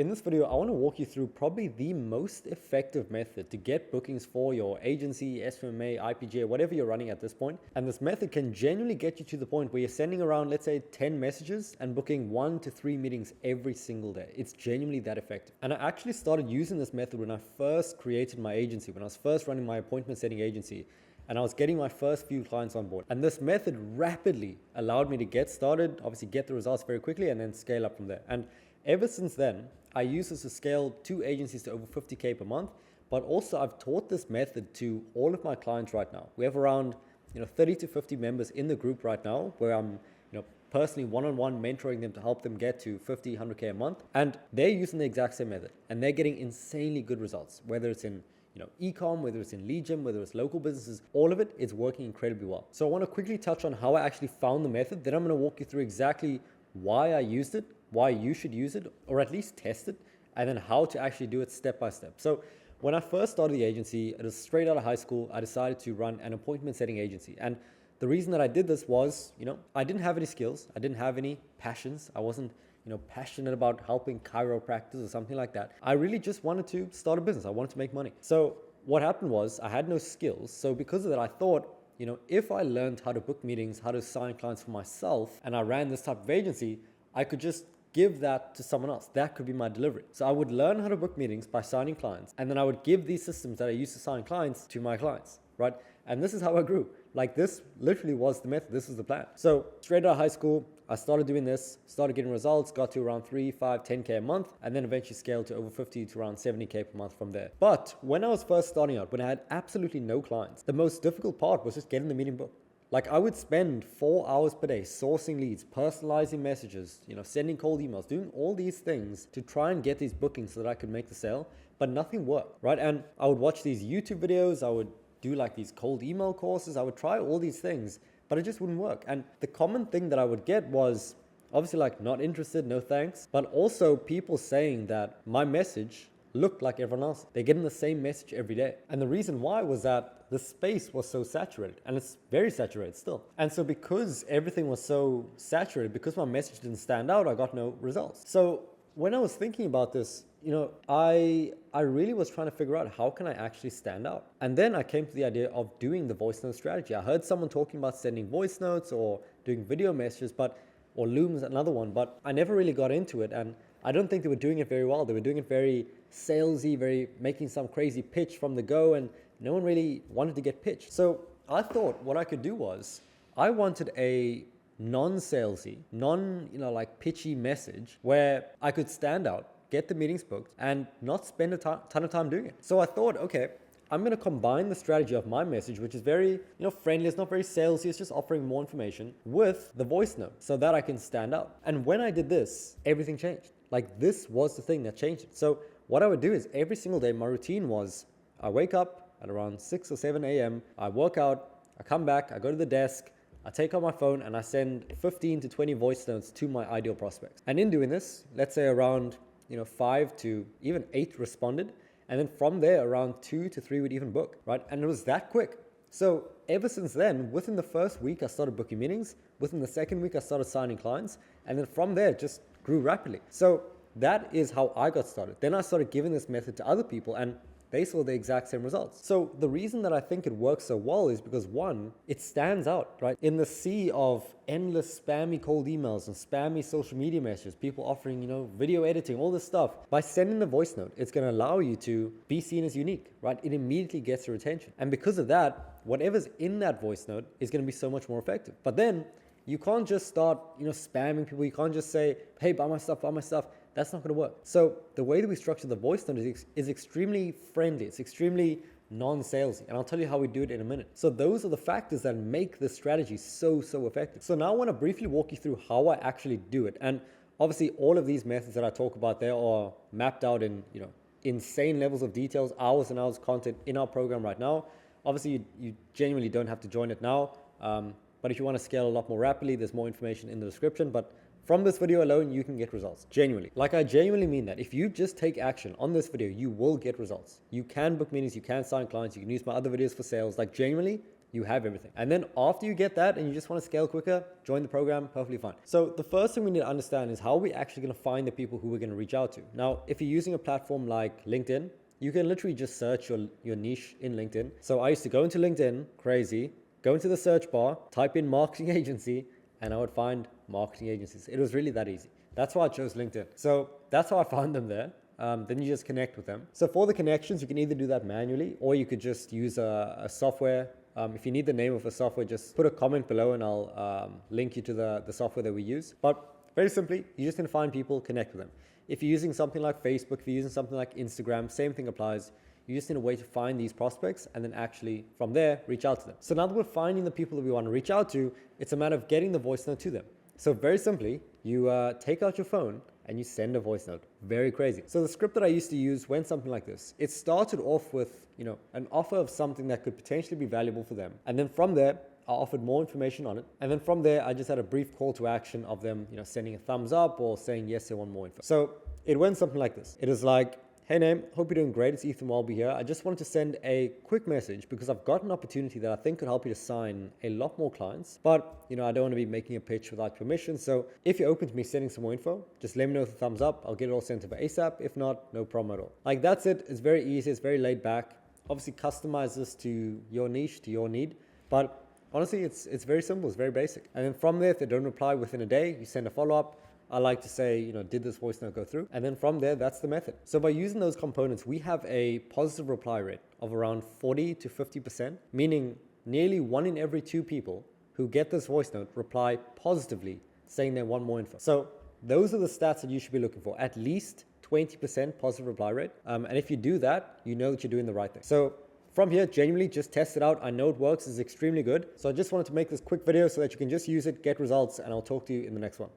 In this video, I want to walk you through probably the most effective method to get bookings for your agency, SMMA, IPJ, whatever you're running at this point. And this method can genuinely get you to the point where you're sending around, let's say, 10 messages and booking 1 to 3 meetings every single day. It's genuinely that effective. And I actually started using this method when I first created my agency, when I was first running my appointment setting agency, and I was getting my first few clients on board. And this method rapidly allowed me to get started, obviously get the results very quickly, and then scale up from there. And ever since then, I use this to scale 2 agencies to over 50K per month, but also I've taught this method to all of my clients right now. We have around 30 to 50 members in the group right now where I'm personally one-on-one mentoring them to help them get to 50, 100K a month. And they're using the exact same method and they're getting insanely good results, whether it's in e-com, whether it's in lead gen, whether it's local businesses, all of it is working incredibly well. So I want to quickly touch on how I actually found the method. Then I'm going to walk you through exactly why I used it, why you should use it, or at least test it, and then how to actually do it step by step. So when I first started the agency, it was straight out of high school, I decided to run an appointment setting agency. And the reason that I did this was, I didn't have any skills. I didn't have any passions. I wasn't passionate about helping chiropractors or something like that. I really just wanted to start a business. I wanted to make money. So what happened was I had no skills. So because of that, I thought, if I learned how to book meetings, how to sign clients for myself, and I ran this type of agency, I could just give that to someone else. That could be my delivery. So I would learn how to book meetings by signing clients, and then I would give these systems that I used to sign clients to my clients, right? And this is how I grew. Like, this literally was the method. This was the plan. So straight out of high school, I started doing this, started getting results, got to around 3, 5, 10K a month, and then eventually scaled to over 50 to around 70K per month from there. But when I was first starting out, when I had absolutely no clients, the most difficult part was just getting the meeting booked. Like, I would spend 4 hours per day sourcing leads, personalizing messages, sending cold emails, doing all these things to try and get these bookings so that I could make the sale, but nothing worked, right? And I would watch these YouTube videos, I would do like these cold email courses, I would try all these things, but it just wouldn't work. And the common thing that I would get was obviously like not interested, no thanks, but also people saying that my message looked like everyone else. They're getting the same message every day. And the reason why was that the space was so saturated, and it's very saturated still. And so because everything was so saturated, because my message didn't stand out, I got no results. So when I was thinking about this, I really was trying to figure out how can I actually stand out. And then I came to the idea of doing the voice note strategy. I heard someone talking about sending voice notes or doing video messages, or Loom's another one, but I never really got into it. And I don't think they were doing it very well. They were doing it very salesy, very making some crazy pitch from the go, and no one really wanted to get pitched. So I thought what I could do was I wanted a non-salesy, like pitchy message where I could stand out, get the meetings booked, and not spend a ton of time doing it. So I thought, okay, I'm going to combine the strategy of my message, which is very, friendly. It's not very salesy. It's just offering more information with the voice note so that I can stand out. And when I did this, everything changed. Like, this was the thing that changed it. So what I would do is every single day, my routine was I wake up at around 6 or 7 a.m. I work out, I come back, I go to the desk, I take out my phone and I send 15 to 20 voice notes to my ideal prospects. And in doing this, let's say around 5 to even 8 responded. And then from there, around 2 to 3 would even book, right? And it was that quick. So ever since then, within the first week, I started booking meetings. Within the second week, I started signing clients. And then from there, it just grew rapidly. So that is how I got started. Then I started giving this method to other people and they saw the exact same results. So the reason that I think it works so well is because, one, it stands out, right? In the sea of endless spammy cold emails and spammy social media messages, people offering, video editing, all this stuff. By sending the voice note, it's going to allow you to be seen as unique, right? It immediately gets your attention. And because of that, whatever's in that voice note is going to be so much more effective. But then you can't just start, spamming people. You can't just say, hey, buy my stuff, buy my stuff. That's not going to work. So the way that we structure the voice note is extremely friendly. It's extremely non-salesy. And I'll tell you how we do it in a minute. So those are the factors that make this strategy so effective. So now I want to briefly walk you through how I actually do it. And obviously all of these methods that I talk about there are mapped out in, insane levels of details, hours and hours of content in our program right now. Obviously you genuinely don't have to join it now. But if you want to scale a lot more rapidly, there's more information in the description. But from this video alone, you can get results, genuinely. Like, I genuinely mean that. If you just take action on this video, you will get results. You can book meetings, you can sign clients, you can use my other videos for sales. Like, genuinely, you have everything. And then after you get that and you just want to scale quicker, join the program, perfectly fine. So the first thing we need to understand is how we're actually going to find the people who we're going to reach out to. Now, if you're using a platform like LinkedIn, you can literally just search your niche in LinkedIn. So I used to go into LinkedIn, crazy, go into the search bar, type in marketing agency, and I would find marketing agencies. It was really that easy. That's why I chose LinkedIn. So that's how I found them there. Then you just connect with them. So for the connections, you can either do that manually or you could just use a software. If you need the name of a software, just put a comment below and I'll link you to the software that we use. But very simply, you're just gonna find people, connect with them. If you're using something like Facebook, if you're using something like Instagram, same thing applies. You just need a way to find these prospects and then actually from there, reach out to them. So now that we're finding the people that we want to reach out to, it's a matter of getting the voice note to them. So very simply, you take out your phone and you send a voice note. Very crazy. So the script that I used to use went something like this. It started off with, an offer of something that could potentially be valuable for them. And then from there, I offered more information on it. And then from there, I just had a brief call to action of them, sending a thumbs up or saying, yes, they want more info. So it went something like this. It is like, hey name, hope you're doing great. It's Ethan Welby here. I just wanted to send a quick message because I've got an opportunity that I think could help you to sign a lot more clients. But, I don't want to be making a pitch without permission. So if you're open to me sending some more info, just let me know with a thumbs up. I'll get it all sent over ASAP. If not, no problem at all. Like that's it. It's very easy. It's very laid back. Obviously customize this to your niche, to your need. But honestly, it's very simple. It's very basic. And then from there, if they don't reply within a day, you send a follow-up. I like to say, did this voice note go through? And then from there, that's the method. So by using those components, we have a positive reply rate of around 40 to 50%, meaning nearly 1 in every 2 people who get this voice note reply positively, saying they want more info. So those are the stats that you should be looking for, at least 20% positive reply rate. And if you do that, you know that you're doing the right thing. So from here, genuinely just test it out. I know it works, it's extremely good. So I just wanted to make this quick video so that you can just use it, get results, and I'll talk to you in the next one.